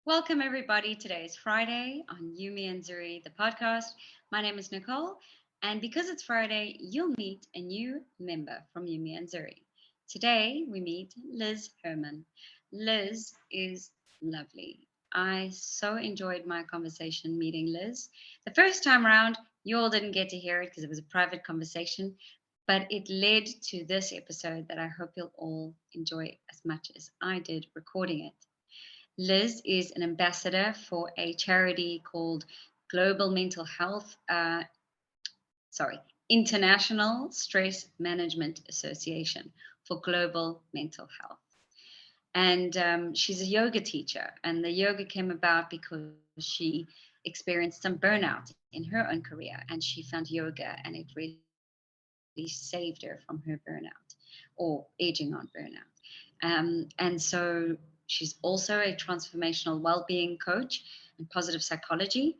Welcome, everybody. Today is Friday on YM&Z, the podcast. My name is Nicole, and because it's Friday, you'll meet a new member from YM&Z. Today, we meet Liz Hermann. Liz is lovely. I so enjoyed my conversation meeting Liz. The first time around, you all didn't get to hear it because it was a private conversation, but it led to this episode that I hope you'll all enjoy as much as I did recording it. Liz is an ambassador for a charity called Global Mental Health, International Stress Management Association for Global Mental Health. And she's a yoga teacher, and the yoga came about because she experienced some burnout in her own career, and she found yoga, and it really saved her from her burnout or aging on burnout. And so she's also a transformational wellbeing coach and positive psychology.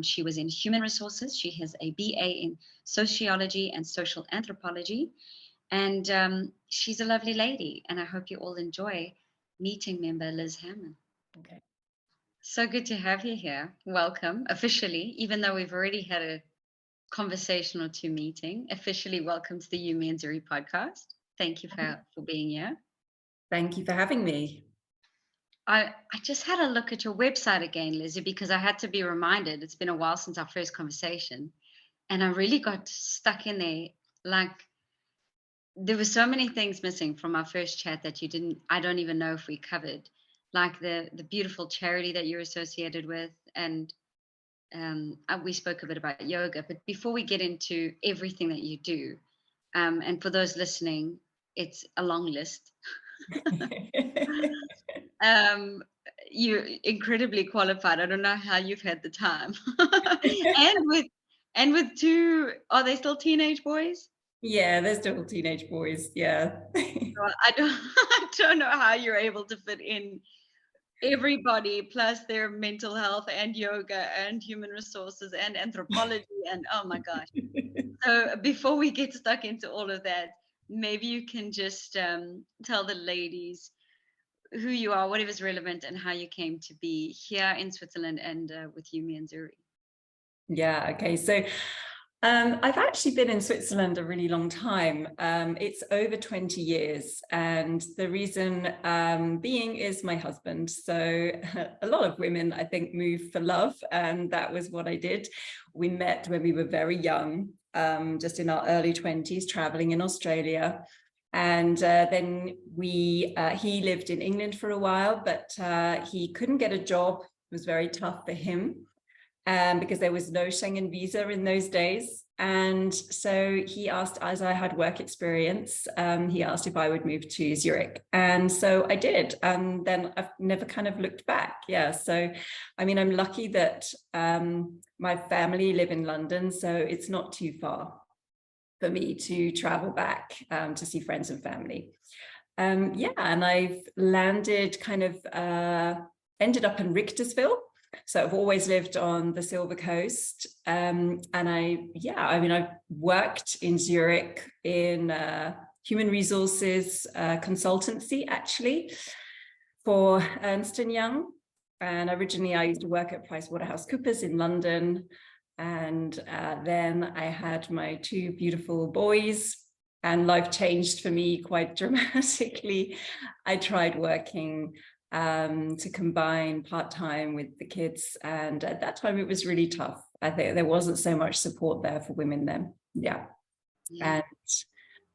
She was in human resources. She has a BA in sociology and social anthropology. And she's a lovely lady. And I hope you all enjoy meeting member Liz Hermann. Okay. So good to have you here. Welcome officially, even though we've already had a conversation or two meeting. Officially welcome to the YM&Z podcast. Thank you for being here. Thank you for having me. I just had a look at your website again, Lizzie, because I had to be reminded. It's been a while since our first conversation, and I really got stuck in there. Like, there were so many things missing from our first chat that I don't even know if we covered, like the beautiful charity that you're associated with, and we spoke a bit about yoga. But before we get into everything that you do, and for those listening, it's a long list. You're incredibly qualified. I don't know how you've had the time. and with two, are they still teenage boys? Yeah, they're still teenage boys. Yeah. So I don't know how you're able to fit in everybody plus their mental health and yoga and human resources and anthropology and oh my gosh. So before we get stuck into all of that, maybe you can just tell the ladies who you are, whatever's relevant, and how you came to be here in Switzerland and with YM&Z. Yeah. Okay. So I've actually been in Switzerland a really long time. It's over 20 years. And the reason being is my husband. So a lot of women, I think, move for love. And that was what I did. We met when we were very young, just in our early 20s, traveling in Australia. And then he lived in England for a while, but he couldn't get a job. It was very tough for him because there was no Schengen visa in those days. And so he asked, as I had work experience, he asked if I would move to Zurich. And so I did. And then I've never kind of looked back. Yeah. So, I mean, I'm lucky that my family live in London, so it's not too far for me to travel back to see friends and family. Yeah, and I've landed ended up in Richtersville. So I've always lived on the Silver Coast. And I've worked in Zurich in human resources consultancy, actually, for Ernst & Young. And originally I used to work at PricewaterhouseCoopers in London. And then I had my two beautiful boys, and life changed for me quite dramatically. I tried working to combine part-time with the kids, and at that time it was really tough. I think there wasn't so much support there for women then. Yeah. And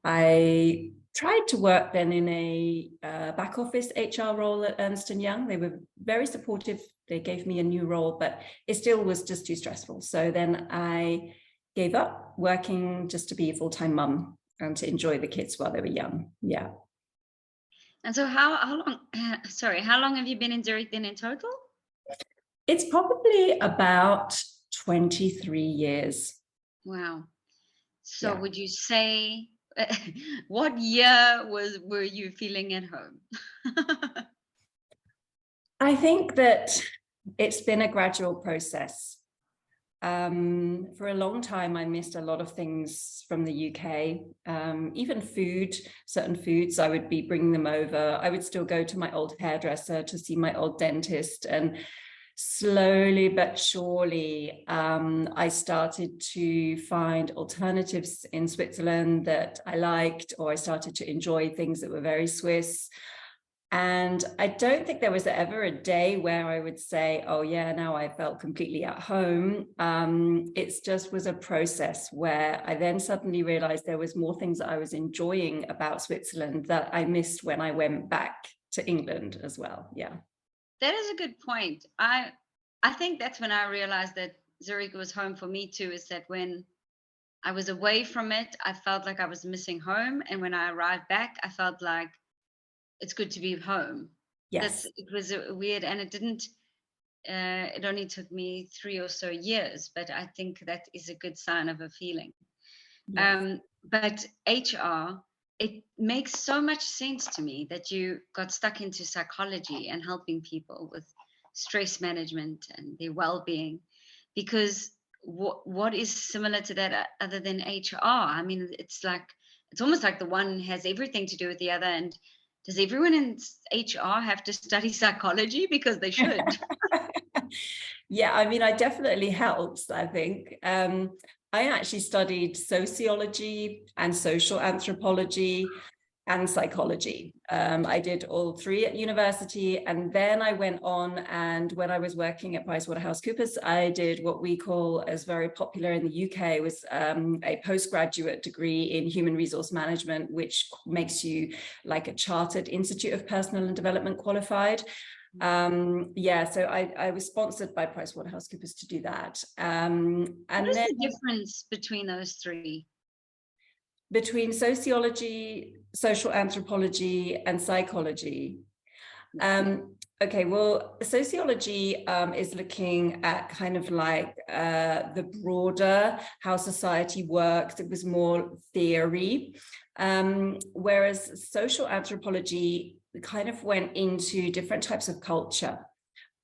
I tried to work then in a back office HR role at Ernst & Young. They were very supportive. They gave me a new role, but it still was just too stressful. So then I gave up working just to be a full-time mum and to enjoy the kids while they were young. Yeah. And so how long have you been in Zurich then in total? It's probably about 23 years. Wow. So would you say, what year were you feeling at home? I think that it's been a gradual process. For a long time, I missed a lot of things from the UK, even food, certain foods. I would be bringing them over. I would still go to my old hairdresser to see my old dentist. And slowly but surely, I started to find alternatives in Switzerland that I liked, or I started to enjoy things that were very Swiss. And I don't think there was ever a day where I would say, oh yeah, now I felt completely at home. It just was a process where I then suddenly realized there was more things that I was enjoying about Switzerland that I missed when I went back to England as well. Yeah. That is a good point. I think that's when I realized that Zurich was home for me too, is that when I was away from it, I felt like I was missing home. And when I arrived back, I felt like it's good to be home. Yes. It was weird, and it didn't. It only took me 3 or so years, but I think that is a good sign of a feeling. Yes. But HR, it makes so much sense to me that you got stuck into psychology and helping people with stress management and their well-being, because what is similar to that other than HR? I mean, it's almost like the one has everything to do with the other. And does everyone in HR have to study psychology? Because they should. Yeah, I mean, I definitely helps, I think. I actually studied sociology and social anthropology and psychology. I did all three at university, and then I went on, and when I was working at PricewaterhouseCoopers, I did what we call, as very popular in the UK, was a postgraduate degree in human resource management, which makes you like a chartered Institute of Personal and Development qualified. Yeah, so I was sponsored by PricewaterhouseCoopers to do that. And What is then the difference between those three? between sociology, social anthropology, and psychology. Okay, well, sociology is looking at kind of like the broader how society works. It was more theory, whereas social anthropology kind of went into different types of culture.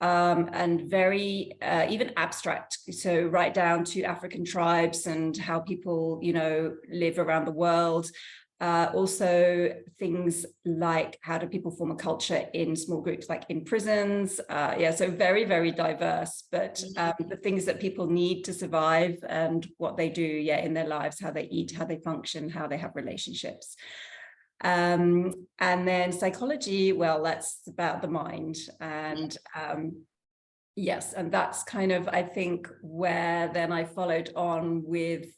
And very even abstract, so right down to African tribes and how people, you know, live around the world. Also things like how do people form a culture in small groups, like in prisons. Yeah, so very, very diverse, but the things that people need to survive and what they do, yeah, in their lives, how they eat, how they function, how they have relationships. And then psychology, well, that's about the mind. And yes, and that's kind of, I think, where then I followed on with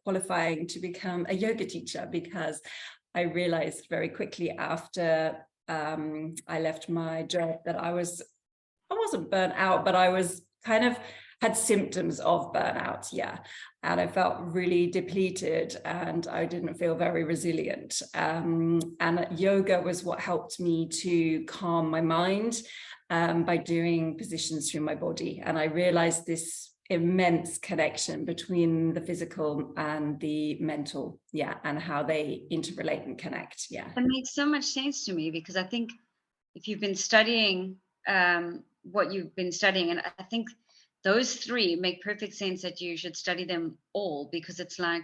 qualifying to become a yoga teacher, because I realized very quickly after I left my job that I wasn't burnt out, but I was kind of had symptoms of burnout, yeah. And I felt really depleted and I didn't feel very resilient. And yoga was what helped me to calm my mind by doing positions through my body. And I realized this immense connection between the physical and the mental, yeah, and how they interrelate and connect, yeah. It makes so much sense to me, because I think if you've been studying what you've been studying, and I think those three make perfect sense that you should study them all, because it's like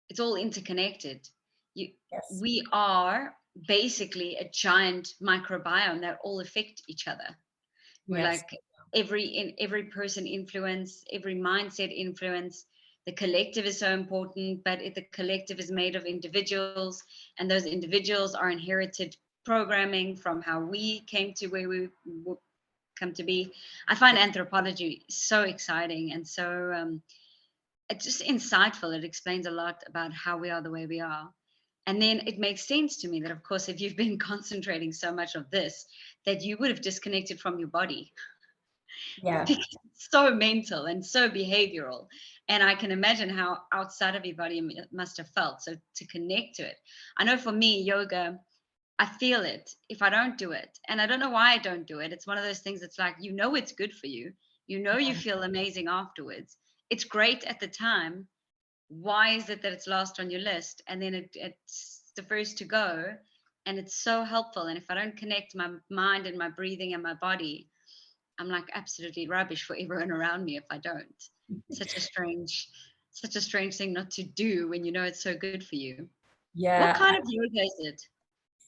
it's all interconnected. Yes. We are basically a giant microbiome that all affect each other. We're like every person influence, every mindset influence. The collective is so important, but the collective is made of individuals, and those individuals are inherited programming from how we came to where we come to be. I find anthropology so exciting and so it's just insightful. It explains a lot about how we are the way we are. And then it makes sense to me that, of course, if you've been concentrating so much of this, that you would have disconnected from your body. Yeah. Because it's so mental and so behavioral. And I can imagine how outside of your body it must have felt. So to connect to it. I know for me, yoga, I feel it if I don't do it. And I don't know why I don't do it. It's one of those things that's like, you know, it's good for you. You know, you feel amazing afterwards. It's great at the time. Why is it that it's last on your list? And then it's the first to go. And it's so helpful. And if I don't connect my mind and my breathing and my body, I'm like absolutely rubbish for everyone around me if I don't. Such a strange thing not to do when you know it's so good for you. What Yeah. kind of yoga is it?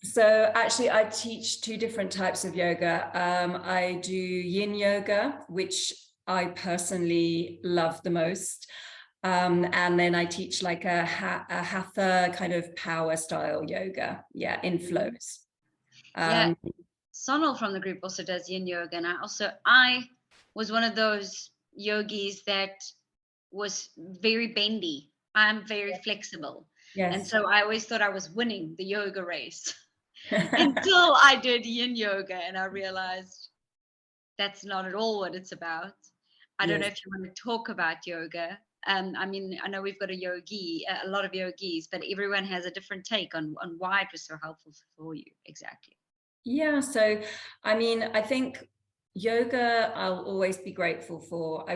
So actually, I teach two different types of yoga. I do yin yoga, which I personally love the most. And then I teach like a hatha kind of power style yoga, in flows. Yeah, Um, Sonal from the group also does yin yoga, and I was one of those yogis that was very bendy. I'm very flexible, and yes. so I always thought I was winning the yoga race until I did yin yoga, and I realized that's not at all what it's about. I don't know Yes. if you want to talk about yoga. I mean, I know we've got a lot of yogis, but everyone has a different take on why it was so helpful for you. Exactly. Yeah, so I mean, I think yoga I'll always be grateful for.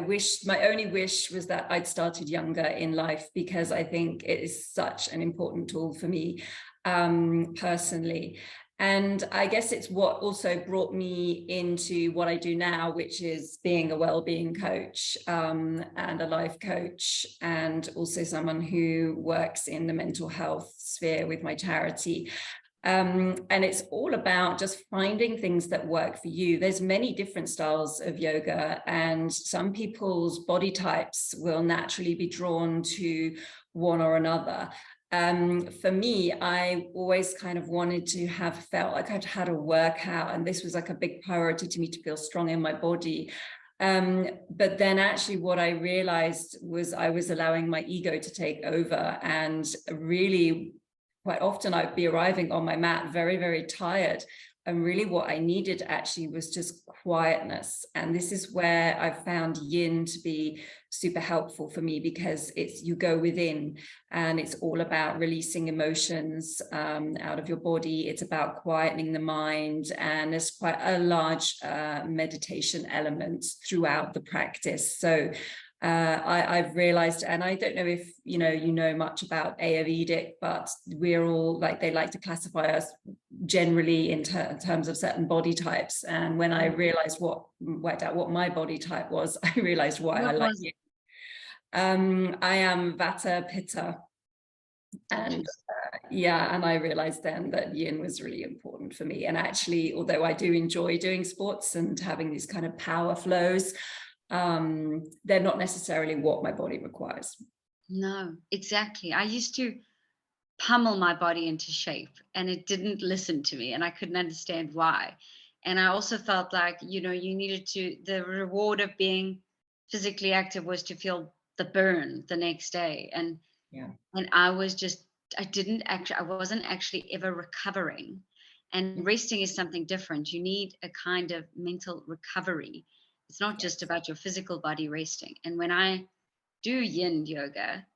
My only wish was that I'd started younger in life, because I think it is such an important tool for me personally. And I guess it's what also brought me into what I do now, which is being a wellbeing coach and a life coach, and also someone who works in the mental health sphere with my charity. And it's all about just finding things that work for you. There's many different styles of yoga, and some people's body types will naturally be drawn to one or another. For me, I always kind of wanted to have felt like I'd had a workout, and this was like a big priority to me, to feel strong in my body. But then actually what I realized was I was allowing my ego to take over, and really quite often I'd be arriving on my mat very, very tired. And really what I needed actually was just quietness. And this is where I've found yin to be super helpful for me, because you go within, and it's all about releasing emotions out of your body. It's about quietening the mind, and there's quite a large meditation element throughout the practice. So I've realized, and I don't know if you know much about Ayurvedic, but we're all like, they like to classify us generally in terms of certain body types. And when I worked out what my body type was, I realized why I What like was it. I am Vata Pitta, and Interesting. and I realized then that yin was really important for me. And actually, although I do enjoy doing sports and having these kind of power flows, they're not necessarily what my body requires. No, exactly. I used to pummel my body into shape, and it didn't listen to me, and I couldn't understand why. And I also felt like, you needed the reward of being physically active was to feel the burn the next day. Yeah. And I wasn't actually ever recovering. And Yeah. resting is something different. You need a kind of mental recovery. It's not just Yes. about your physical body resting. And when I do yin yoga,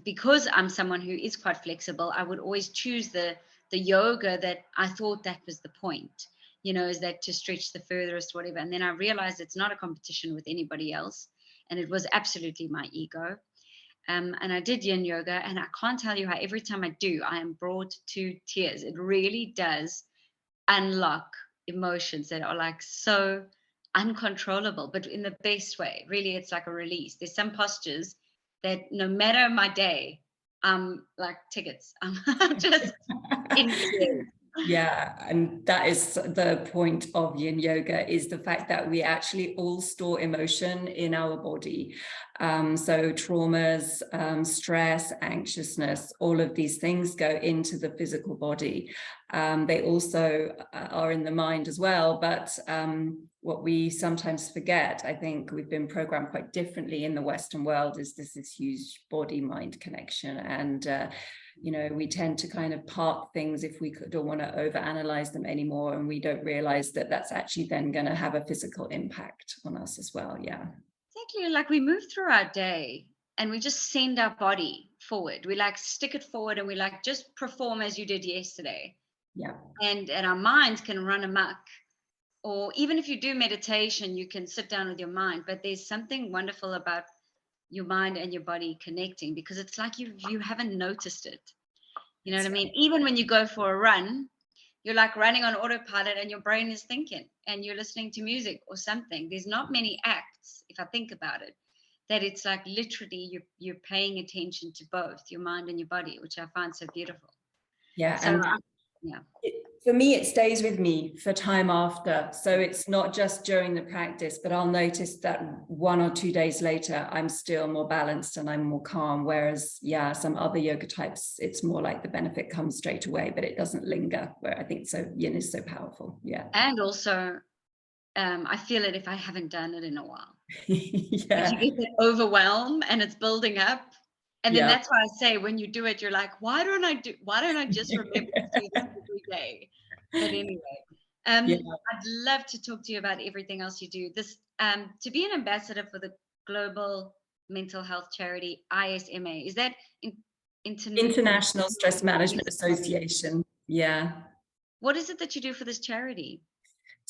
because I'm someone who is quite flexible, I would always choose the yoga that I thought that was the point, is that to stretch the furthest, whatever. And then I realized it's not a competition with anybody else, and it was absolutely my ego. And I did yin yoga, and I can't tell you how every time I do, I am brought to tears. It really does unlock emotions that are like so uncontrollable, but in the best way. Really, it's like a release. There's some postures that no matter my day, I'm like tickets. I'm just in tears. Yeah, and that is the point of yin yoga, is the fact that we actually all store emotion in our body. So traumas, stress, anxiousness, all of these things go into the physical body. They also are in the mind as well, but what we sometimes forget, I think we've been programmed quite differently in the Western world, is this huge body-mind connection. And we tend to kind of park things if we don't want to overanalyze them anymore, and we don't realize that that's actually then going to have a physical impact on us as well. Yeah. Exactly. Like we move through our day and we just send our body forward. We like stick it forward, and we like just perform as you did yesterday. Yeah. And our minds can run amok. Or even if you do meditation, you can sit down with your mind, but there's something wonderful about your mind and your body connecting, because it's like you haven't noticed it. You know what I That's mean? right. Even when you go for a run, you're like running on autopilot, and your brain is thinking, and you're listening to music or something. There's not many acts, if I think about it, that it's like literally you're paying attention to both your mind and your body, which I find so beautiful. Yeah. So And yeah. For me, it stays with me for time after. So it's not just during the practice, but I'll notice that 1 or 2 days later, I'm still more balanced and I'm more calm. Whereas, yeah, some other yoga types, it's more like the benefit comes straight away, but it doesn't linger. Where I think yin is so powerful. Yeah. And also, I feel it if I haven't done it in a while. Yeah. Like you get that overwhelm and it's building up. And then that's why I say when you do it, you're like, why don't I just remember to do this every day? But anyway, I'd love to talk to you about everything else you do. This to be an ambassador for the global mental health charity ISMA, is that International Stress Management Association. Yeah. What is it that you do for this charity?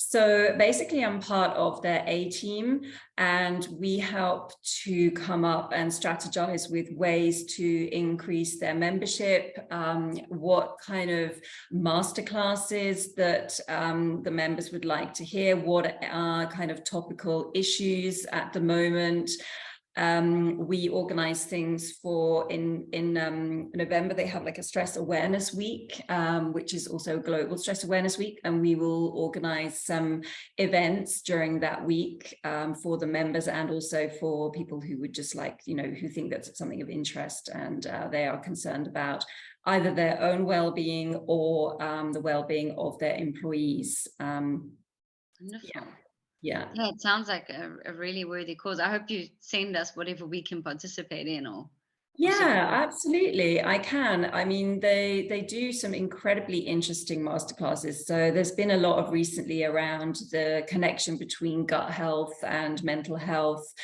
So basically, I'm part of their A team, and we help to come up and strategize with ways to increase their membership, what kind of masterclasses that the members would like to hear, what are kind of topical issues at the moment. We organize things for in November. They have like a stress awareness week, which is also a global stress awareness week, and we will organize some events during that week for the members and also for people who would just like, who think that's something of interest and they are concerned about either their own well-being or the well-being of their employees. Wonderful. Yeah, it sounds like a really worthy cause. I hope you send us whatever we can participate in or yeah, absolutely. I can. I mean, they do some incredibly interesting masterclasses. So there's been a lot of recently around the connection between gut health and mental health.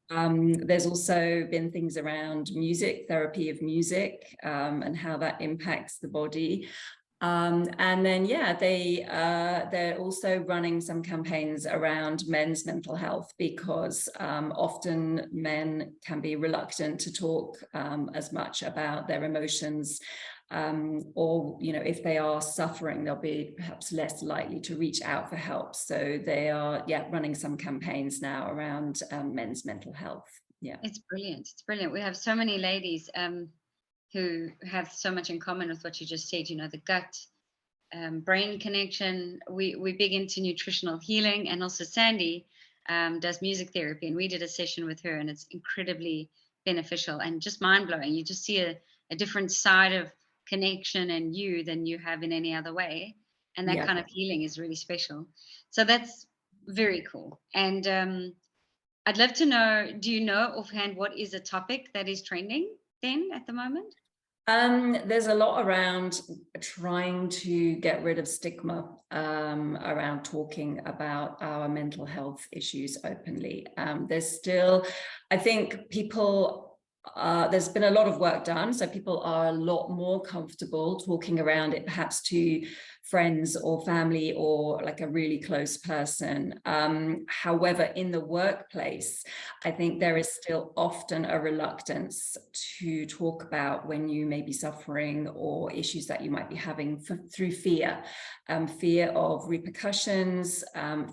There's also been things around music, therapy of music, and how that impacts the body. And then, yeah, they're also running some campaigns around men's mental health because often men can be reluctant to talk as much about their emotions, or, if they are suffering, they'll be perhaps less likely to reach out for help. So they are, running some campaigns now around men's mental health. Yeah, it's brilliant. It's brilliant. We have so many ladies who have so much in common with what you just said, the gut brain connection. We're big into nutritional healing, and also Sandy does music therapy, and we did a session with her, and it's incredibly beneficial and just mind-blowing. You just see a different side of connection and you than you have in any other way, and that kind of healing is really special. So that's very cool. And I'd love to know, do you know offhand what is a topic that is trending then at the moment? There's a lot around trying to get rid of stigma around talking about our mental health issues openly. There's still, I think people, there's been a lot of work done, so people are a lot more comfortable talking around it, perhaps to friends or family or like a really close person. However, in the workplace, I think there is still often a reluctance to talk about when you may be suffering or issues that you might be having through fear. Fear of repercussions,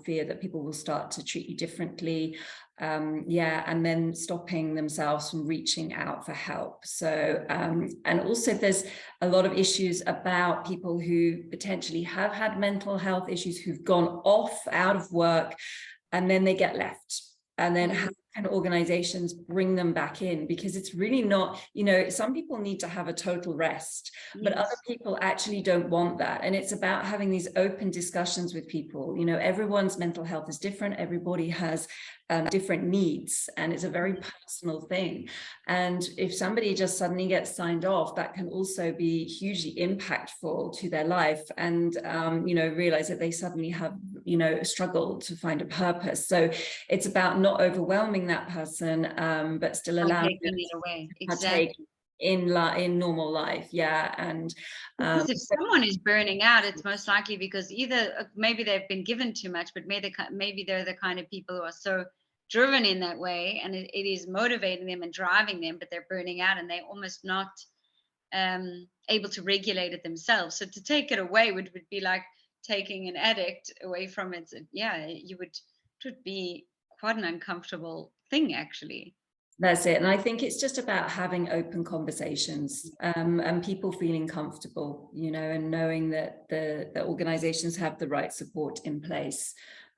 fear that people will start to treat you differently. And then stopping themselves from reaching out for help. So, and also there's a lot of issues about people who potentially have had mental health issues, who've gone out of work, and then they get left. And then how can organizations bring them back in? Because it's really not, some people need to have a total rest, but other people actually don't want that. And it's about having these open discussions with people. Everyone's mental health is different. Everybody has different needs, and it's a very personal thing. And if somebody just suddenly gets signed off, that can also be hugely impactful to their life, and realize that they suddenly have struggled to find a purpose. So it's about not overwhelming that person, but still allowing them it away. to partake in normal life. And because if someone is burning out, it's most likely because either maybe they've been given too much, but maybe they're the kind of people who are so driven in that way, and it is motivating them and driving them, but they're burning out and they're almost not able to regulate it themselves. So to take it away would be like taking an addict away from it. It would be quite an uncomfortable thing, actually. That's it. And I think it's just about having open conversations, and people feeling comfortable, you know, and knowing that the organizations have the right support in place.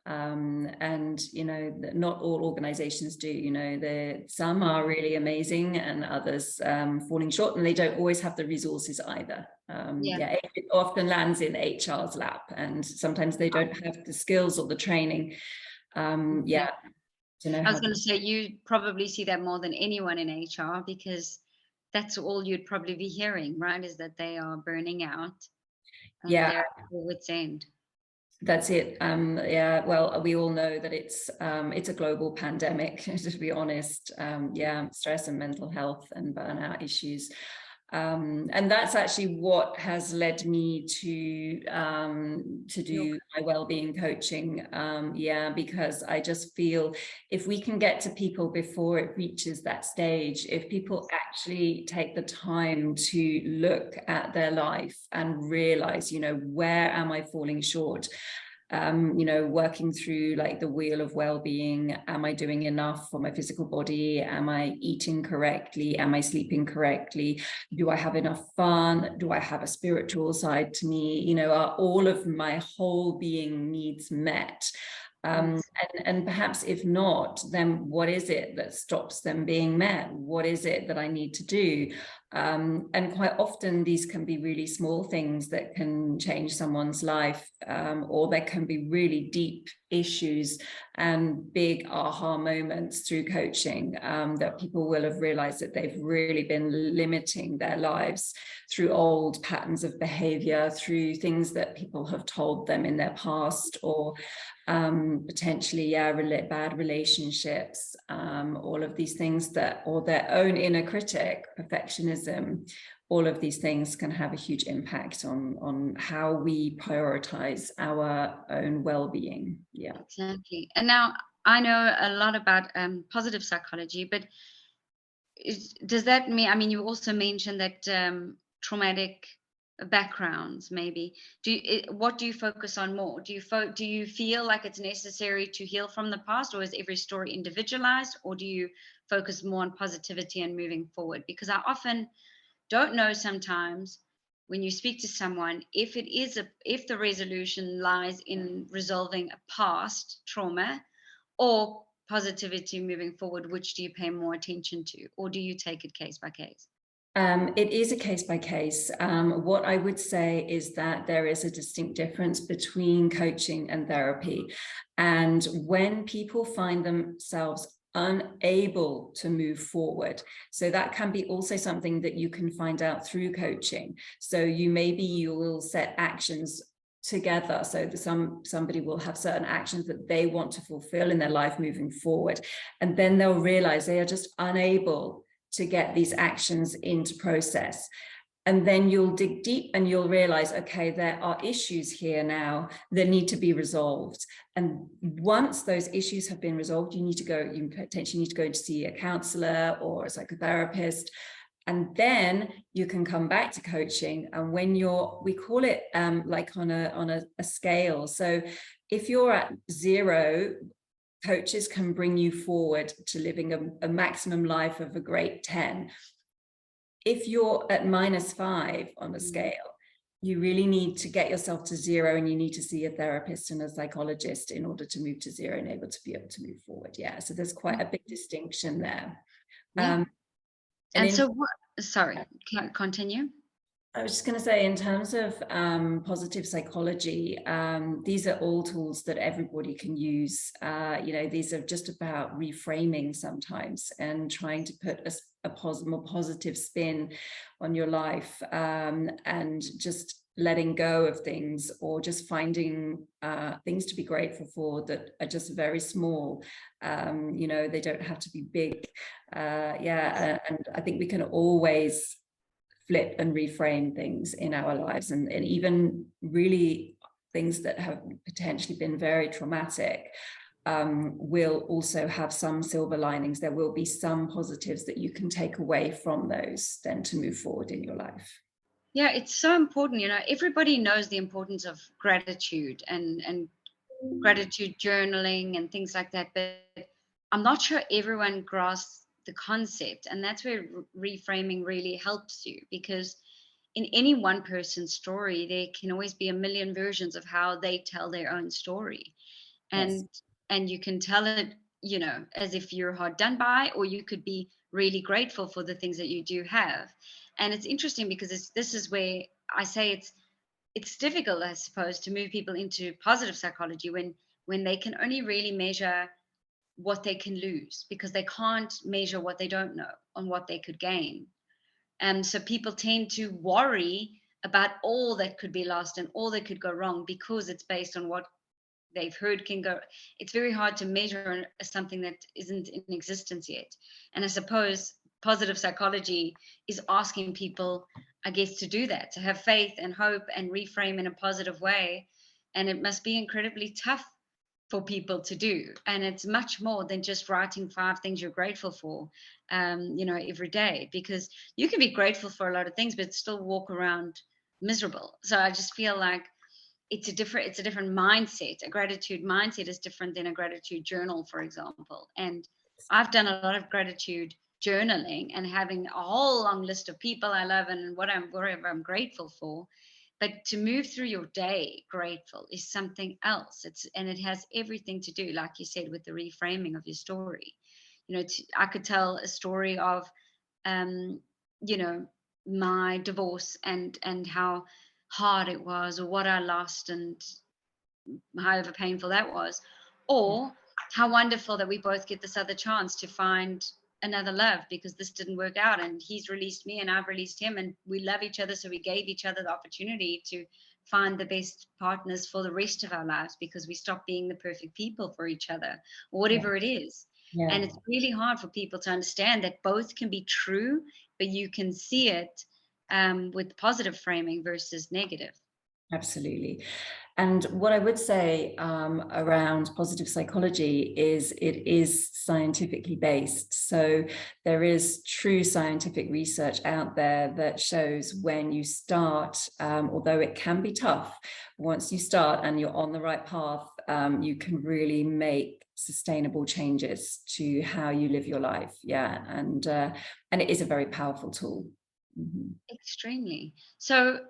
And, you know, that not all organizations do, you know, some are really amazing and others falling short, and they don't always have the resources either. Yeah, it often lands in HR's lap, and sometimes they don't have the skills or the training. Yeah. To know I was how going to say, you probably see that more than anyone in HR, because that's all you'd probably be hearing, right? Is that they are burning out and yeah. they're at their wits' end. That's it. Yeah, well, we all know that it's a global pandemic, to be honest. Yeah, stress and mental health and burnout issues. And that's actually what has led me to do my wellbeing coaching. Yeah, because I just feel if we can get to people before it reaches that stage, if people actually take the time to look at their life and realize, you know, where am I falling short? You know, working through like the wheel of well-being. Am I doing enough for my physical body? Am I eating correctly? Am I sleeping correctly? Do I have enough fun? Do I have a spiritual side to me? You know, are all of my whole being needs met? And perhaps if not, then what is it that stops them being met? What is it that I need to do? And quite often these can be really small things that can change someone's life, or there can be really deep issues and big aha moments through coaching, that people will have realized that they've really been limiting their lives through old patterns of behavior, through things that people have told them in their past, or potentially, bad relationships, all of these things that, or their own inner critic, perfectionism, all of these things can have a huge impact on how we prioritize our own well-being. Yeah, exactly. And now I know a lot about positive psychology, but does that mean, I mean, you also mentioned that traumatic backgrounds, maybe. What do you focus on more? Do you feel like it's necessary to heal from the past, or is every story individualized, or do you focus more on positivity and moving forward? Because I often don't know sometimes when you speak to someone if the resolution lies in resolving a past trauma or positivity moving forward. Which do you pay more attention to, or do you take it case by case? it is a case by case. What I would say is that there is a distinct difference between coaching and therapy. And when people find themselves unable to move forward, so that can be also something that you can find out through coaching. So you will set actions together, so that somebody will have certain actions that they want to fulfill in their life moving forward, and then they'll realize they are just unable to get these actions into process. And then you'll dig deep and you'll realize, okay, there are issues here now that need to be resolved. And once those issues have been resolved, you potentially need to go to see a counselor or a psychotherapist. And then you can come back to coaching. And when we call it like on a scale. So if you're at 0, coaches can bring you forward to living a maximum life of a great 10. If you're at -5 on the scale, you really need to get yourself to 0, and you need to see a therapist and a psychologist in order to move to 0 and able to move forward. Yeah, so there's quite a big distinction there. Yeah. And so sorry, can I continue? I was just going to say, in terms of positive psychology, these are all tools that everybody can use. You know, these are just about reframing sometimes and trying to put a more positive spin on your life, and just letting go of things, or just finding things to be grateful for that are just very small. You know, they don't have to be big. And I think we can always flip and reframe things in our lives, and even really things that have potentially been very traumatic will also have some silver linings. There will be some positives that you can take away from those then to move forward in your life. Yeah, it's so important. You know, everybody knows the importance of gratitude and gratitude journaling and things like that, but I'm not sure everyone grasps the concept. And that's where reframing really helps you, because in any one person's story, there can always be a million versions of how they tell their own story. Yes. And you can tell it, you know, as if you're hard done by, or you could be really grateful for the things that you do have. And it's interesting because this is where I say it's difficult, I suppose, to move people into positive psychology when they can only really measure what they can lose, because they can't measure what they don't know on what they could gain. And so people tend to worry about all that could be lost and all that could go wrong, because it's based on what they've heard can go. It's very hard to measure something that isn't in existence yet. And I suppose positive psychology is asking people, I guess, to do that, to have faith and hope and reframe in a positive way. And it must be incredibly tough for people to do. And it's much more than just writing 5 things you're grateful for, you know, every day, because you can be grateful for a lot of things, but still walk around miserable. So I just feel like it's a different mindset. A gratitude mindset is different than a gratitude journal, for example. And I've done a lot of gratitude journaling and having a whole long list of people I love and whatever I'm grateful for. But to move through your day grateful is something else. And it has everything to do, like you said, with the reframing of your story. You know, I could tell a story of, you know, my divorce and how hard it was, or what I lost and however painful that was, or how wonderful that we both get this other chance to find another love, because this didn't work out and he's released me and I've released him and we love each other, so we gave each other the opportunity to find the best partners for the rest of our lives, because we stopped being the perfect people for each other, or Yeah. whatever it is. Yeah. And it's really hard for people to understand that both can be true, but you can see it with positive framing versus negative. Absolutely. And what I would say around positive psychology is it is scientifically based. So there is true scientific research out there that shows when you start, although it can be tough, once you start and you're on the right path, you can really make sustainable changes to how you live your life. Yeah. And it is a very powerful tool. Mm-hmm. Extremely. So,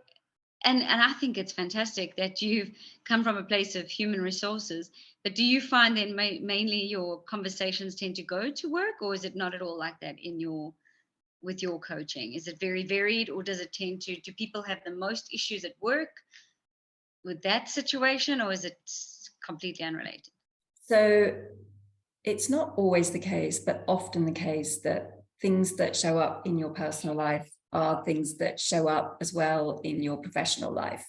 and I think it's fantastic that you've come from a place of human resources. But do you find then mainly your conversations tend to go to work, or is it not at all like that in your with your coaching? Is it very varied, or does it tend to, do people have the most issues at work with that situation, or is it completely unrelated? So it's not always the case, but often the case that things that show up in your personal life are things that show up as well in your professional life.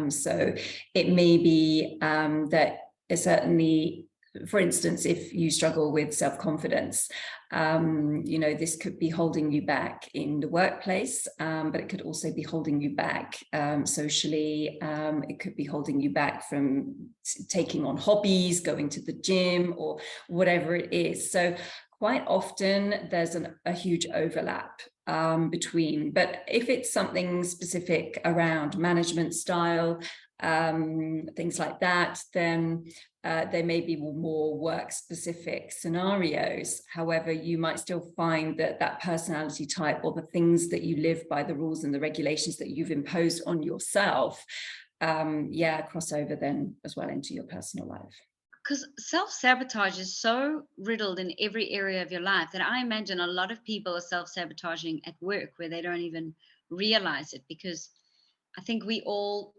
So it may be that certainly, for instance, if you struggle with self-confidence, you know, this could be holding you back in the workplace, but it could also be holding you back socially. It could be holding you back from taking on hobbies, going to the gym, or whatever it is. So quite often there's a huge overlap between, but if it's something specific around management style, things like that, then there may be more work-specific scenarios. However, you might still find that that personality type, or the things that you live by, the rules and the regulations that you've imposed on yourself, cross over then as well into your personal life. Because self-sabotage is so riddled in every area of your life that I imagine a lot of people are self-sabotaging at work where they don't even realize it, because I think we all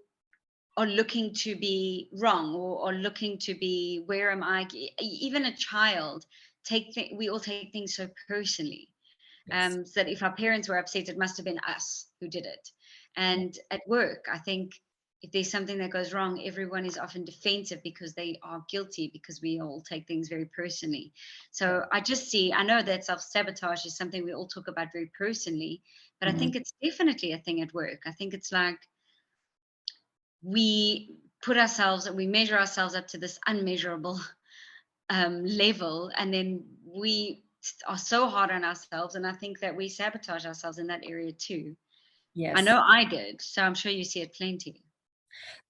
are looking to be wrong, or looking to be, where am I? Even a child, we all take things so personally. Yes. So that if our parents were upset, it must have been us who did it. And at work, I think if there's something that goes wrong, everyone is often defensive because they are guilty, because we all take things very personally. So I know that self-sabotage is something we all talk about very personally, but I think it's definitely a thing at work. I think it's like we put ourselves and we measure ourselves up to this unmeasurable level, and then we are so hard on ourselves, and I think that we sabotage ourselves in that area too. I Yes. know I did, so I'm sure you see it plenty.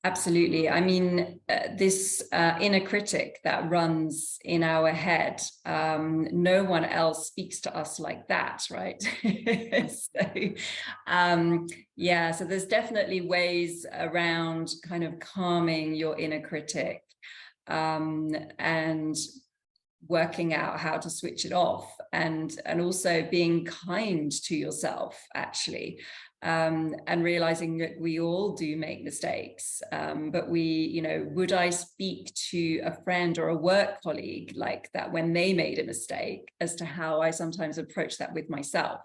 Absolutely. I mean, this inner critic that runs in our head, no one else speaks to us like that, right? So, yeah, so there's definitely ways around kind of calming your inner critic, and working out how to switch it off, and also being kind to yourself, actually, and realizing that we all do make mistakes, but would I speak to a friend or a work colleague like that when they made a mistake, as to how I sometimes approach that with myself?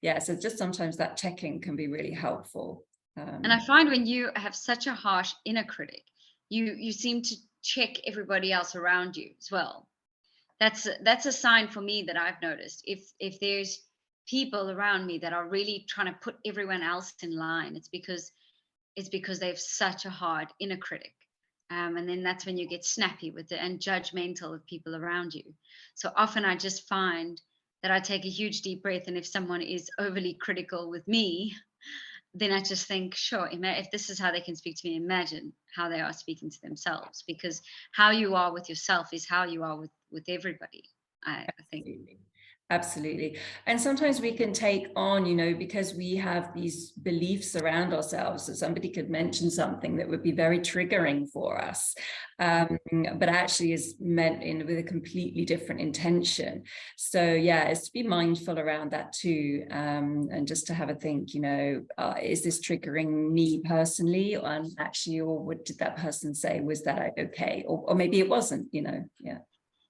Yeah, so just sometimes that checking can be really helpful. And I find when you have such a harsh inner critic, you seem to check everybody else around you as well. That's a sign for me that I've noticed. If there's people around me that are really trying to put everyone else in line, it's because they have such a hard inner critic. And then that's when you get snappy with it and judgmental of people around you. So often I just find that I take a huge deep breath, and if someone is overly critical with me, then I just think, sure, if this is how they can speak to me, imagine how they are speaking to themselves. Because how you are with yourself is how you are with everybody, I think. Absolutely. Absolutely. And sometimes we can take on, because we have these beliefs around ourselves, that somebody could mention something that would be very triggering for us, but actually is meant with a completely different intention. So yeah, it's to be mindful around that too, and just to have a think, is this triggering me personally, and actually, or what did that person say? Was that okay? Or maybe it wasn't, yeah.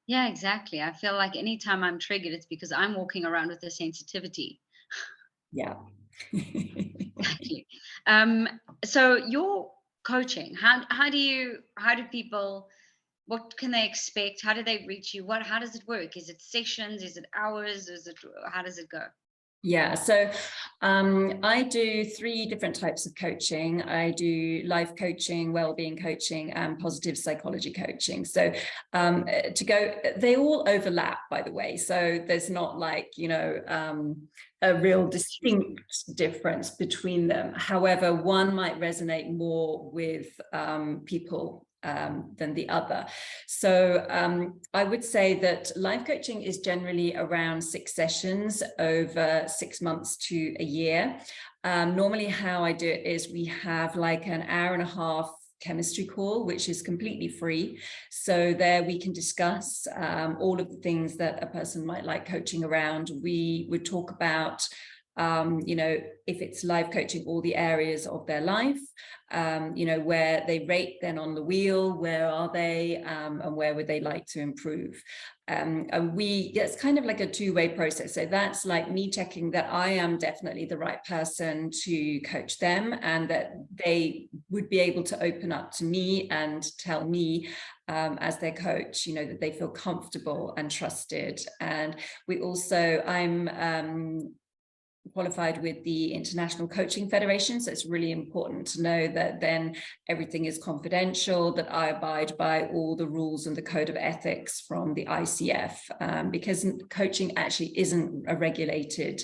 Yeah, exactly. I feel like anytime I'm triggered, it's because I'm walking around with a sensitivity. Yeah. Exactly. Um, so your coaching, how do people, what can they expect? How do they reach you? How does it work? Is it sessions? Is it hours? How does it go? Yeah, so I do 3 different types of coaching. I do life coaching, wellbeing coaching, and positive psychology coaching. So they all overlap, by the way. So there's not like, a real distinct difference between them. However, one might resonate more with people than the other. So I would say that life coaching is generally around 6 sessions over 6 months to a year. Normally how I do it is we have like an hour and a half chemistry call, which is completely free. So there we can discuss all of the things that a person might like coaching around. We would talk about if it's life coaching, all the areas of their life, where they rate then on the wheel, where are they, and where would they like to improve. And it's kind of like a 2-way process. So that's like me checking that I am definitely the right person to coach them, and that they would be able to open up to me and tell me as their coach, that they feel comfortable and trusted. And I'm qualified with the International Coaching Federation, so it's really important to know that then everything is confidential, that I abide by all the rules and the code of ethics from the ICF, because coaching actually isn't a regulated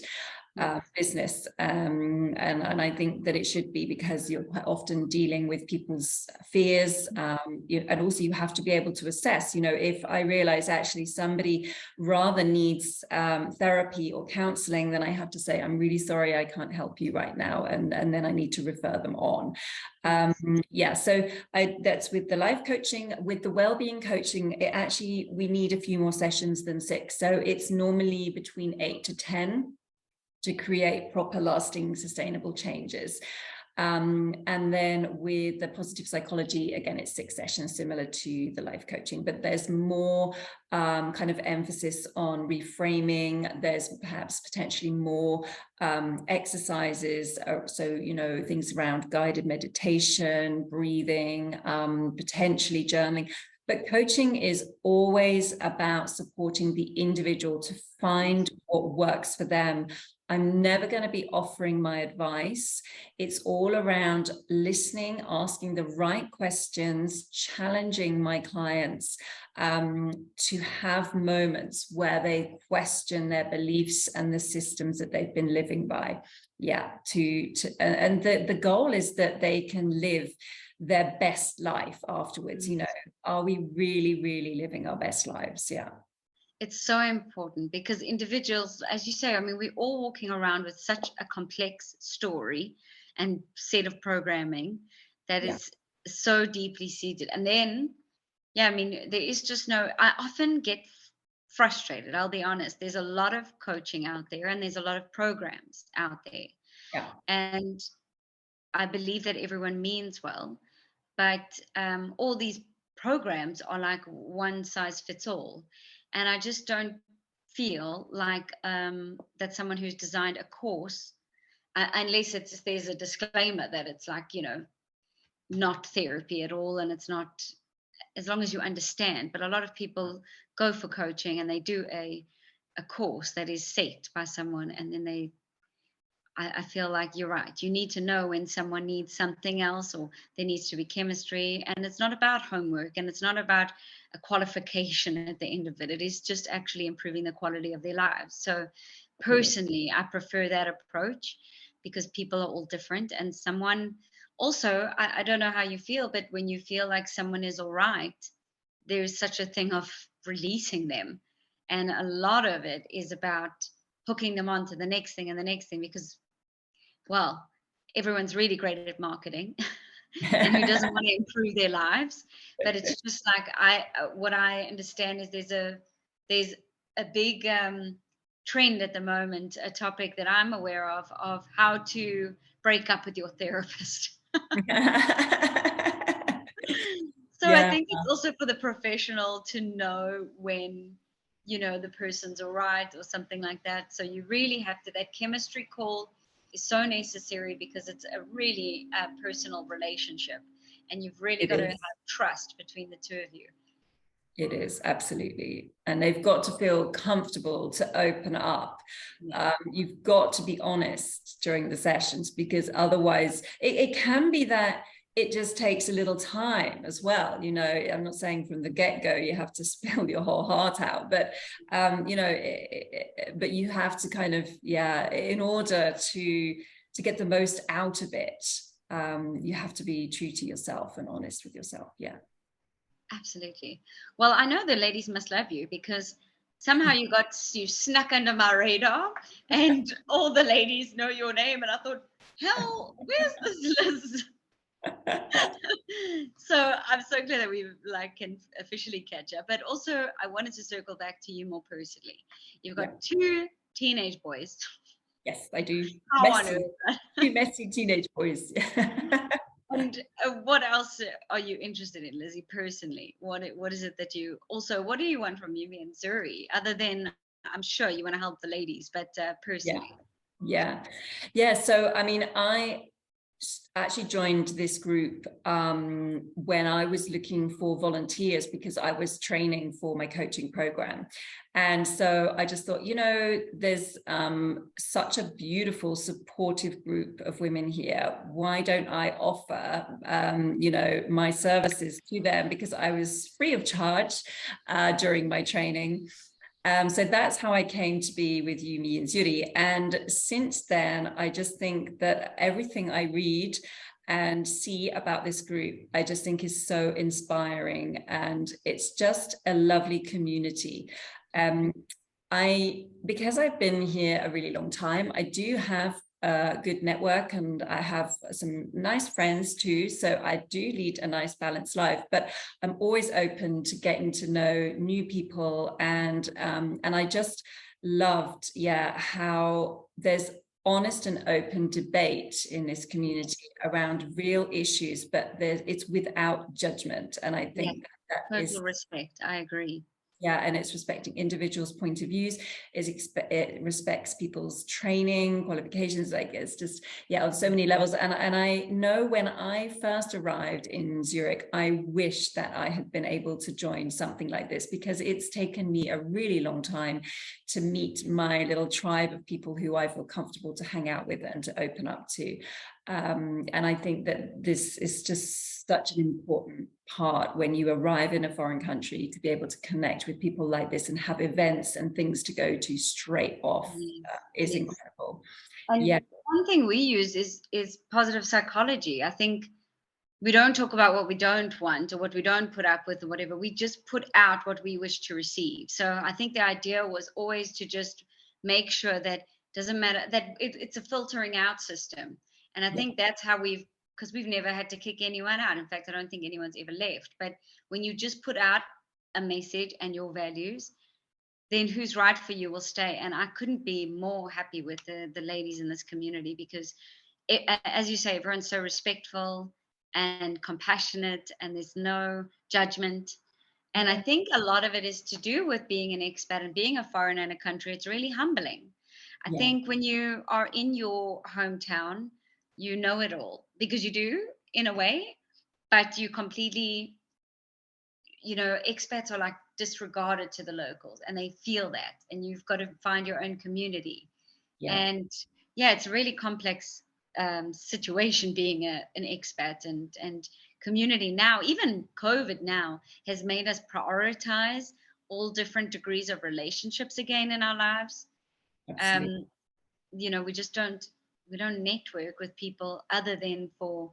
business, and I think that it should be, because you're quite often dealing with people's fears, and also you have to be able to assess, if I realize actually somebody rather needs therapy or counseling, then I have to say, I'm really sorry, I can't help you right now, and then I need to refer them on. So that's with the life coaching. With the wellbeing coaching, we need a few more sessions than 6, so it's normally between 8 to 10 to create proper, lasting, sustainable changes. And then with the positive psychology, again, it's 6 sessions, similar to the life coaching, but there's more kind of emphasis on reframing. There's perhaps potentially more exercises, so things around guided meditation, breathing, potentially journaling. But coaching is always about supporting the individual to find what works for them I'm never going to be offering my advice. It's all around listening, asking the right questions, challenging my clients to have moments where they question their beliefs and the systems that they've been living by. Yeah, and the goal is that they can live their best life afterwards. You know, are we really, really living our best lives? Yeah. It's so important because individuals, as you say, I mean, we're all walking around with such a complex story and set of programming that is so deeply seated. And then, yeah, I mean, there is just I often get frustrated, I'll be honest. There's a lot of coaching out there and there's a lot of programs out there. Yeah. And I believe that everyone means well, but all these programs are like one size fits all. And I just don't feel like that someone who's designed a course, unless there's a disclaimer that it's like, not therapy at all, and it's not, as long as you understand. But a lot of people go for coaching and they do a course that is set by someone, and then I feel like you're right. You need to know when someone needs something else, or there needs to be chemistry. And it's not about homework, and it's not about a qualification at the end of it. It is just actually improving the quality of their lives. So personally, I prefer that approach because people are all different. And someone also, I don't know how you feel, but when you feel like someone is all right, there's such a thing of releasing them. And a lot of it is about hooking them on to the next thing and the next thing, because, well, everyone's really great at marketing and who doesn't want to improve their lives. But it's just like, what I understand is there's a big trend at the moment, a topic that I'm aware of how to break up with your therapist. So I think it's also for the professional to know when, the person's all right or something like that. So you really have to, that chemistry call is so necessary because it's a really personal relationship, and you've really got to have trust between the two of you. It is, absolutely. And they've got to feel comfortable to open up. You've got to be honest during the sessions, because otherwise it can be that it just takes a little time as well. I'm not saying from the get-go you have to spill your whole heart out, but but you have to kind of, in order to get the most out of it, you have to be true to yourself and honest with yourself. Absolutely. Well, I know the ladies must love you, because somehow you snuck under my radar and all the ladies know your name. And I thought, hell, where's this Liz? So I'm so glad that we can officially catch up. But also I wanted to circle back to you more personally. You've got two teenage boys. Yes, I do. Two messy teenage boys. And what else are you interested in, Lizzie, personally? What is it that what do you want from YM&Z, other than, I'm sure you want to help the ladies, but personally? Yeah. So, I mean, I actually joined this group when I was looking for volunteers, because I was training for my coaching program. And so I just thought, there's such a beautiful, supportive group of women here. Why don't I offer, my services to them? Because I was free of charge during my training. So that's how I came to be with YM&Z. And since then, I just think that everything I read and see about this group, I just think is so inspiring. And it's just a lovely community. Because I've been here a really long time, I do have a good network, and I have some nice friends too. So I do lead a nice balanced life, but I'm always open to getting to know new people. And I just loved, how there's honest and open debate in this community around real issues, but it's without judgment. And I think that total respect. I agree. Yeah, and it's respecting individuals' point of views. It respects people's training, qualifications. Like, it's just, yeah, on so many levels. And I know when I first arrived in Zurich, I wish that I had been able to join something like this, because it's taken me a really long time to meet my little tribe of people who I feel comfortable to hang out with and to open up to. And I think that this is just such an important part when you arrive in a foreign country, to be able to connect with people like this and have events and things to go to straight off. Is incredible. And yeah one thing we use is positive psychology. I think we don't talk about what we don't want or what we don't put up with or whatever. We just put out what we wish to receive. So I think the idea was always to just make sure that doesn't matter, that it's a filtering out system. And I think that's how because we've never had to kick anyone out. In fact, I don't think anyone's ever left. But when you just put out a message and your values, then who's right for you will stay. And I couldn't be more happy with the ladies in this community, because as you say, everyone's so respectful and compassionate, and there's no judgment. And I think a lot of it is to do with being an expat and being a foreigner in a country. It's really humbling. I think when you are in your hometown, you know it all, because you do in a way, but you completely, expats are like disregarded to the locals, and they feel that, and you've got to find your own community. And it's a really complex situation being an expat and community. Now, even COVID now has made us prioritize all different degrees of relationships again in our lives. We don't network with people other than for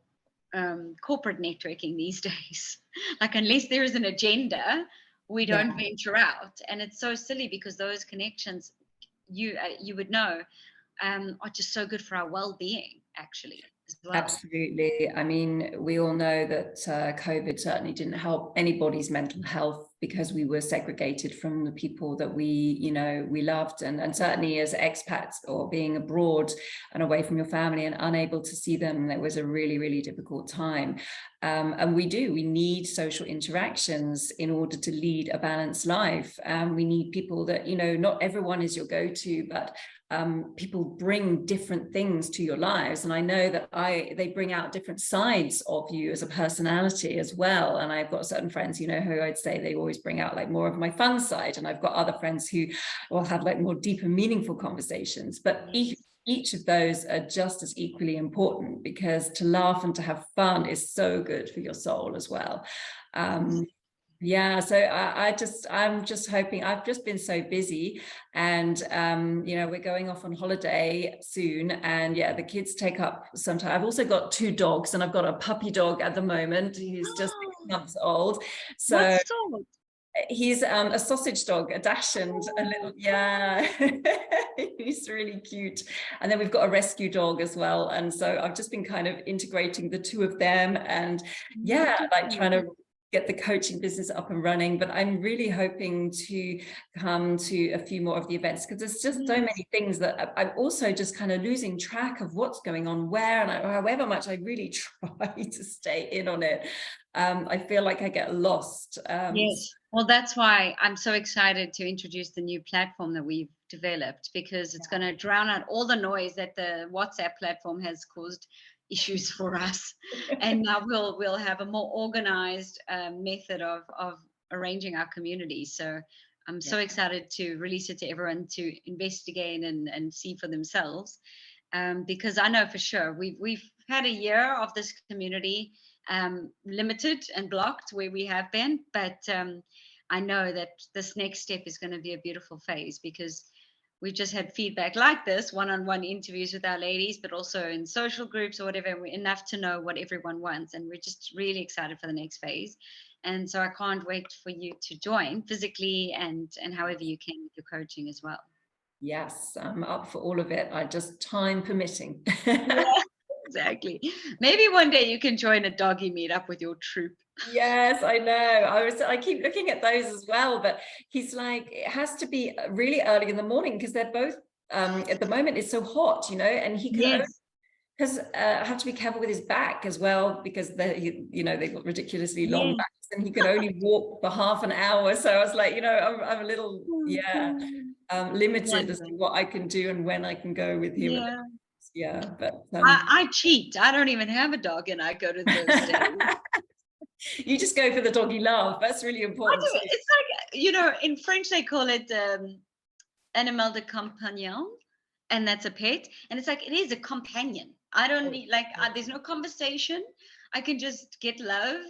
corporate networking these days. Like, unless there is an agenda, we don't venture out. And it's so silly, because those connections, you would know, are just so good for our well-being, actually, as well. Absolutely. I mean, we all know that COVID certainly didn't help anybody's mental health, because we were segregated from the people that we loved. And certainly as expats, or being abroad and away from your family and unable to see them, it was a really, really difficult time. And we need social interactions in order to lead a balanced life. We need people that, not everyone is your go-to, but people bring different things to your lives. And I know that they bring out different sides of you as a personality as well. And I've got certain friends, who I'd say they always bring out like more of my fun side. And I've got other friends who will have like more deeper, meaningful conversations. But each of those are just as equally important, because to laugh and to have fun is so good for your soul as well. So I'm just hoping. I've just been so busy, and we're going off on holiday soon, and the kids take up some time. I've also got 2 dogs, and I've got a puppy dog at the moment who's just 6 months old. So what sort? He's a sausage dog, a Dachshund, a little, he's really cute. And then we've got a rescue dog as well. And so I've just been kind of integrating the 2 of them, and trying to get the coaching business up and running. But I'm really hoping to come to a few more of the events, because there's just so many things that I'm also just kind of losing track of what's going on where, and however much I really try to stay in on it, I feel like I get lost. Yes. Well, that's why I'm so excited to introduce the new platform that we've developed, because it's going to drown out all the noise that the WhatsApp platform has caused issues for us. And now we'll have a more organized method of arranging our community. So I'm so excited to release it to everyone to investigate and see for themselves, because I know for sure we've had a year of this community limited and blocked where we have been, but I know that this next step is going to be a beautiful phase, because we've just had feedback like this, one-on-one interviews with our ladies, but also in social groups or whatever. We're enough to know what everyone wants, and we're just really excited for the next phase. And so I can't wait for you to join physically and however you can with your coaching as well. Yes, I'm up for all of it. Just time permitting. Exactly. Maybe one day you can join a doggy meetup with your troop. Yes, I know. I keep looking at those as well, but he's like, it has to be really early in the morning, because they're both at the moment it's so hot, and he can Because I have to be careful with his back as well, because they've got ridiculously long backs, and he could only walk for half an hour. So I was like, I'm a little, limited as to what I can do and when I can go with him. Yeah. But I cheat. I don't even have a dog, and I go to those days. You just go for the doggy love. That's really important. It's like, in French they call it animal de compagnon, and that's a pet. And it's like, it is a companion. I don't need, there's no conversation. I can just get love.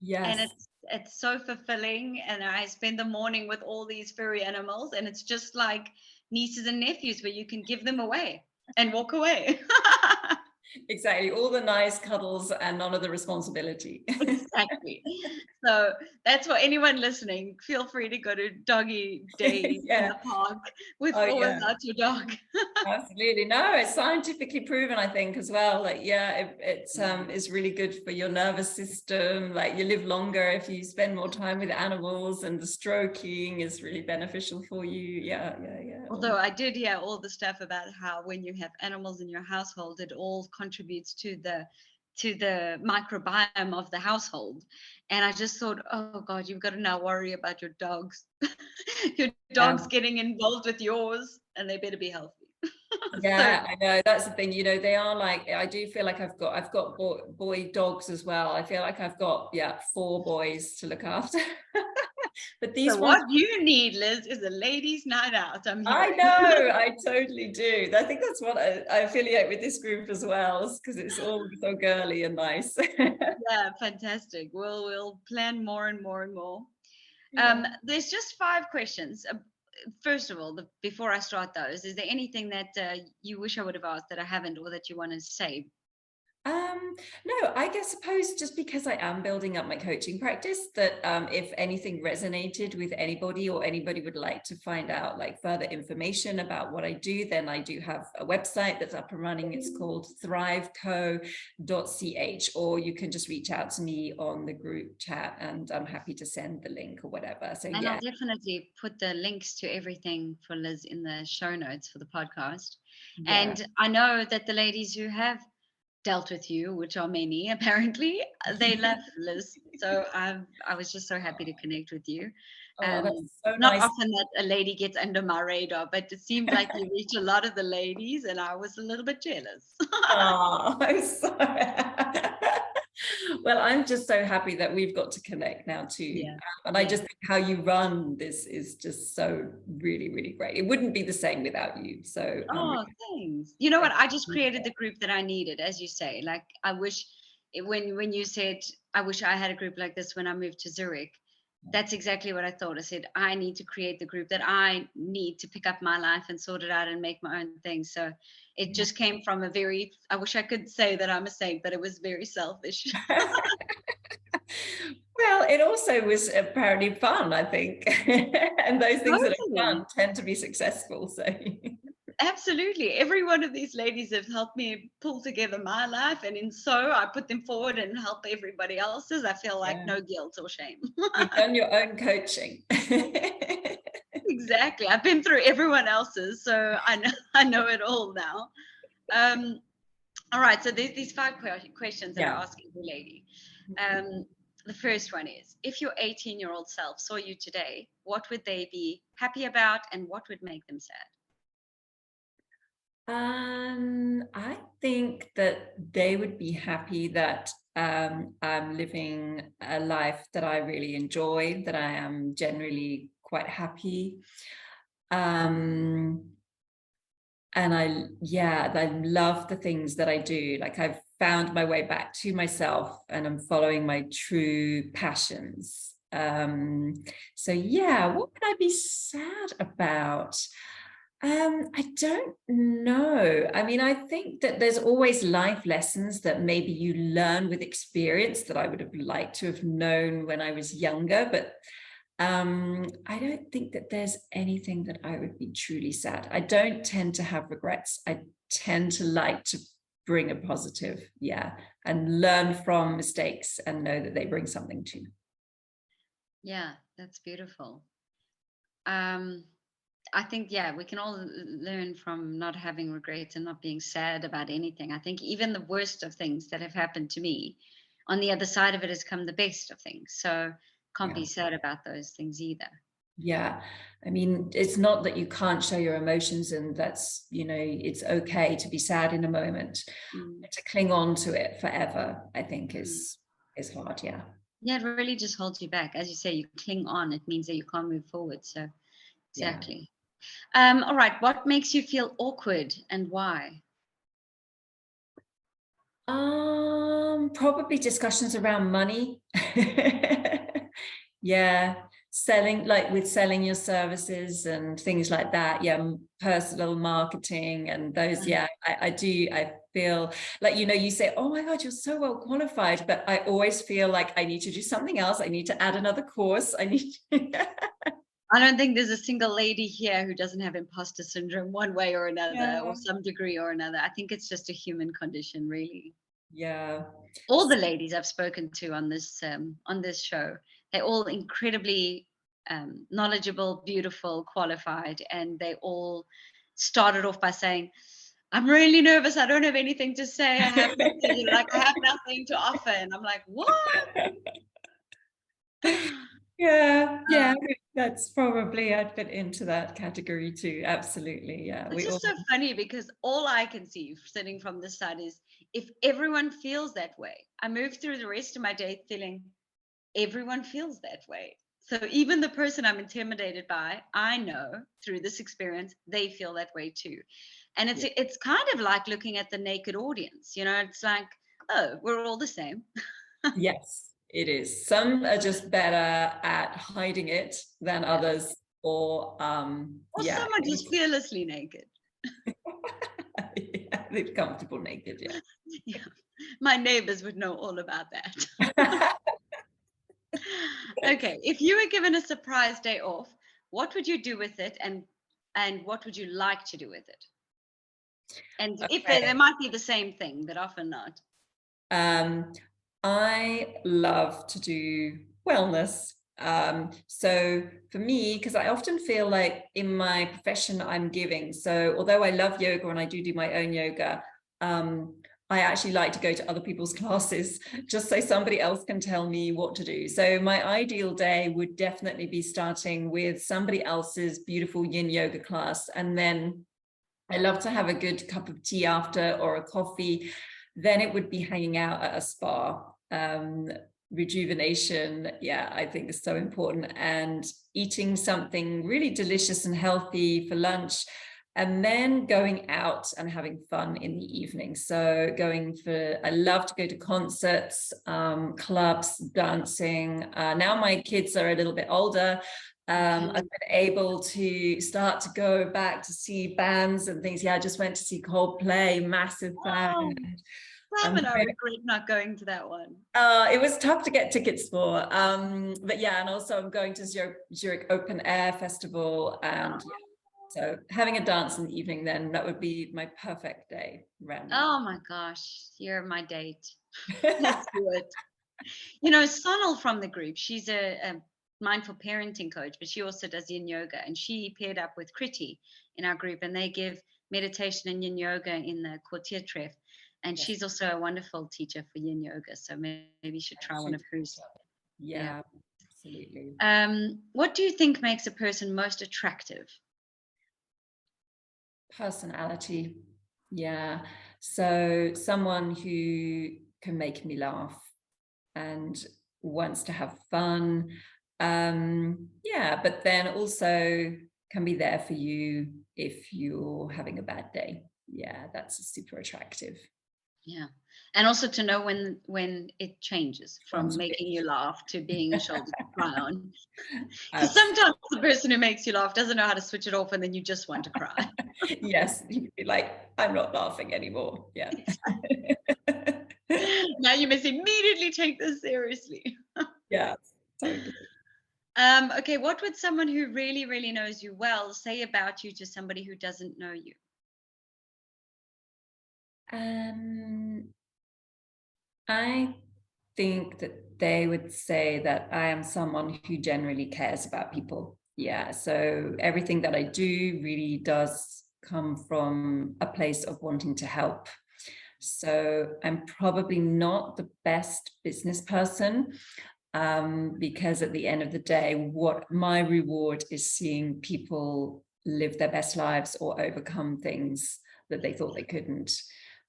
Yes. And it's so fulfilling. And I spend the morning with all these furry animals, and it's just like nieces and nephews where you can give them away and walk away. Exactly. All the nice cuddles and none of the responsibility. Exactly. So that's for anyone listening. Feel free to go to doggy day in the park with or without your dog. Absolutely. No, it's scientifically proven, I think, as well. It's really good for your nervous system. Like, you live longer if you spend more time with animals, and the stroking is really beneficial for you. Yeah. Although I did hear all the stuff about how when you have animals in your household, it all contributes to the microbiome of the household. And I just thought, oh God, you've got to now worry about your dogs. Your dog's getting involved with yours, and they better be healthy. Yeah, I know, that's the thing. They are like, I do feel like I've got boy dogs as well. I feel like I've got 4 boys to look after. But these what you need, Liz, is a ladies' night out. I know, I totally do. I think that's what I affiliate with this group as well, because it's all so girly and nice. Yeah, fantastic. We'll plan more and more and more. There's just 5 questions. First of all, before I start those, is there anything that you wish I would have asked that I haven't, or that you want to say? No, I suppose just because I am building up my coaching practice, that if anything resonated with anybody, or anybody would like to find out further information about what I do, then I do have a website that's up and running. It's called thriveco.ch, or you can just reach out to me on the group chat, and I'm happy to send the link or whatever. So I'll definitely put the links to everything for Liz in the show notes for the podcast. And I know that the ladies who have dealt with you, which are many apparently, they love Liz. So I was just so happy to connect with you. That's so not nice. Often that a lady gets under my radar, but it seemed like you reached a lot of the ladies, and I was a little bit jealous. Oh, I'm sorry. Well, I'm just so happy that we've got to connect now too. And I just think how you run this is just so really, really great. It wouldn't be the same without you. So thanks. You know what? I just created the group that I needed, as you say. Like, I wish when you said, I wish I had a group like this when I moved to Zurich. That's exactly what I thought. I said, I need to create the group that I need to pick up my life and sort it out and make my own thing. So it just came from I wish I could say that I'm a saint, but it was very selfish. Well, it also was apparently fun, I think. And those things that are fun tend to be successful. So absolutely, every one of these ladies have helped me pull together my life, and so I put them forward and help everybody else's. I feel like no guilt or shame. You've done your own coaching. Exactly. I've been through everyone else's, so I know it all now. All right, so there's these 5 questions that I ask every lady. The first one is, if your 18-year-old self saw you today, what would they be happy about, and what would make them sad? I think that they would be happy that I'm living a life that I really enjoy, that I am generally quite happy. And I love the things that I do. Like, I've found my way back to myself, and I'm following my true passions. So what would I be sad about? I don't know. I mean, I think that there's always life lessons that maybe you learn with experience that I would have liked to have known when I was younger, but I don't think that there's anything that I would be truly sad. I don't tend to have regrets. I tend to like to bring a positive, and learn from mistakes and know that they bring something too. Yeah, that's beautiful. I think, yeah, we can all learn from not having regrets and not being sad about anything. I think even the worst of things that have happened to me, on the other side of it has come the best of things. So can't Yeah. be sad about those things either. Yeah. I mean, it's not that you can't show your emotions, and that's, it's okay to be sad in a moment. Mm. To cling on to it forever, I think Mm. is hard. Yeah. Yeah, it really just holds you back. As you say, you cling on. It means that you can't move forward. So Yeah. exactly. All right. What makes you feel awkward and why? Probably discussions around money. Yeah. Selling your services and things like that. Yeah. Personal marketing and those. Yeah. I feel like, you say, oh my God, you're so well qualified. But I always feel like I need to do something else. I need to add another course. I need I don't think there's a single lady here who doesn't have imposter syndrome one way or another, or Yeah. some degree or another. I think it's just a human condition, really. Yeah. All the ladies I've spoken to on this show, they're all incredibly knowledgeable, beautiful, qualified, and they all started off by saying, "I'm really nervous. I don't have anything to say. I have nothing, I have nothing to offer." And I'm like, "What?" Yeah, that's probably, I'd fit into that category too. Absolutely. Yeah. It's We all just so funny because all I can see sitting from this side is, if everyone feels that way, I move through the rest of my day feeling everyone feels that way. So even the person I'm intimidated by, I know through this experience, they feel that way too. And Yeah. it's kind of like looking at the naked audience, it's like, oh, we're all the same. Yes, it is. Some are just better at hiding it than Yeah. others, or Or yeah, some are just fearlessly naked. yeah, they're comfortable naked. Yeah. Yeah. My neighbors would know all about that. Okay, if you were given a surprise day off, what would you do with it, and what would you like to do with it? And if they Okay. might be the same thing, but often not. Um, I love to do wellness. So for me, because I often feel like in my profession I'm giving. So although I love yoga and I do my own yoga, I actually like to go to other people's classes just so somebody else can tell me what to do. So my ideal day would definitely be starting with somebody else's beautiful yin yoga class. And then I love to have a good cup of tea after, or a coffee. Then it would be hanging out at a spa. Rejuvenation, yeah, I think is so important. And eating something really delicious and healthy for lunch. And then going out and having fun in the evening. So I love to go to concerts, clubs, dancing. Now my kids are a little bit older. I've been able to start to go back to see bands and things. Yeah, I just went to see Coldplay, massive fan. Oh, Sam I'm and I going, regret not going to that one. it was tough to get tickets for. But yeah, and also I'm going to Zurich Open Air Festival, and yeah, so having a dance in the evening, then that would be my perfect day around that. Oh my gosh, you're my date. Let's do it. Sonal from the group, she's a mindful parenting coach, but she also does yin yoga, and she paired up with Kriti in our group, and they give meditation and yin yoga in the quartier tref. And Yes, she's also a wonderful teacher for yin yoga, so maybe you should try one of hers. Yeah. yeah, absolutely. What do you think makes a person most attractive? Personality. Yeah. So someone who can make me laugh and wants to have fun. Yeah, but then also can be there for you if you're having a bad day. Yeah, that's super attractive. Yeah. And also to know when it changes from Sounds making you laugh to being a shoulder to cry on. Because Absolutely. sometimes the person who makes you laugh doesn't know how to switch it off, and then you just want to cry. Yes, you'd be like, I'm not laughing anymore. Yeah. Now you must immediately take this seriously. Yeah, totally. Okay, what would someone who really, really knows you well say about you to somebody who doesn't know you? Um, I think that they would say that I am someone who generally cares about people. Yeah, so everything that I do really does come from a place of wanting to help. So I'm probably not the best business person, because at the end of the day, what my reward is seeing people live their best lives or overcome things that they thought they couldn't.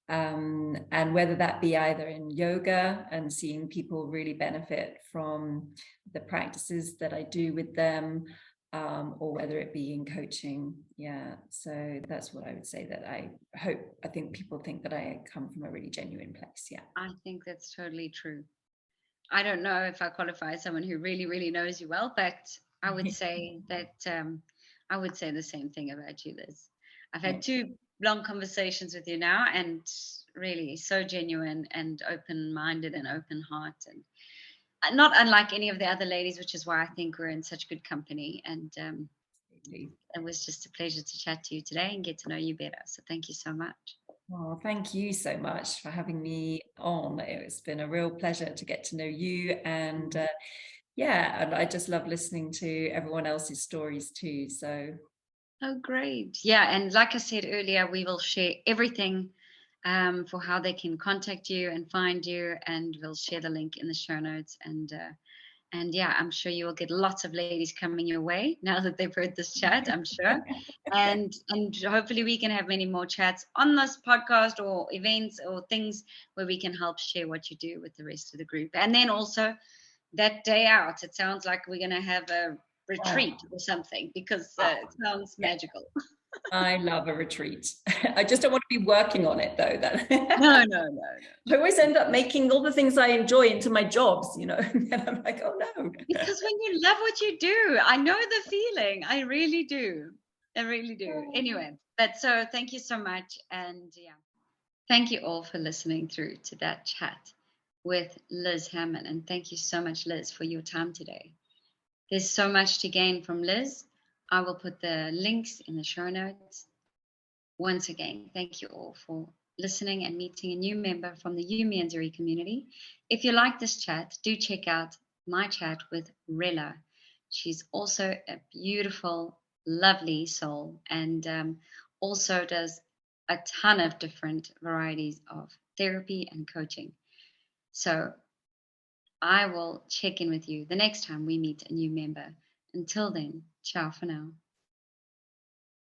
And whether that be either in yoga and seeing people really benefit from the practices that I do with them, or whether it be in coaching. Yeah, so that's what I would say, that I think people think that I come from a really genuine place. Yeah. I think that's totally true. I don't know if I qualify as someone who really, really knows you well, but I would say that I would say the same thing about you, Liz. I've had 2 long conversations with you now, and really so genuine and open-minded and open heart, and not unlike any of the other ladies, which is why I think we're in such good company. And it was just a pleasure to chat to you today and get to know you better. So thank you so much. Well, thank you so much for having me on. It's been a real pleasure to get to know you, and yeah, and I just love listening to everyone else's stories too. So, Oh, great. Yeah. And like I said earlier, we will share everything for how they can contact you and find you. And we'll share the link in the show notes. And yeah, I'm sure you will get lots of ladies coming your way now that they've heard this chat, I'm sure. And hopefully we can have many more chats on this podcast or events or things where we can help share what you do with the rest of the group. And then also that day out, it sounds like we're going to have a retreat or something, because it sounds magical. I love a retreat. I just don't want to be working on it though. No. I always end up making all the things I enjoy into my jobs, and I'm like, oh no. Because when you love what you do, I know the feeling. I really do. I really do. Anyway, but so thank you so much. And yeah, thank you all for listening through to that chat with Liz Hermann. And thank you so much, Liz, for your time today. There's so much to gain from Liz. I will put the links in the show notes. Once again, thank you all for listening and meeting a new member from the YM&Z community. If you like this chat, do check out my chat with Rella. She's also a beautiful, lovely soul, and also does a ton of different varieties of therapy and coaching. So I will check in with you the next time we meet a new member. Until then, ciao for now.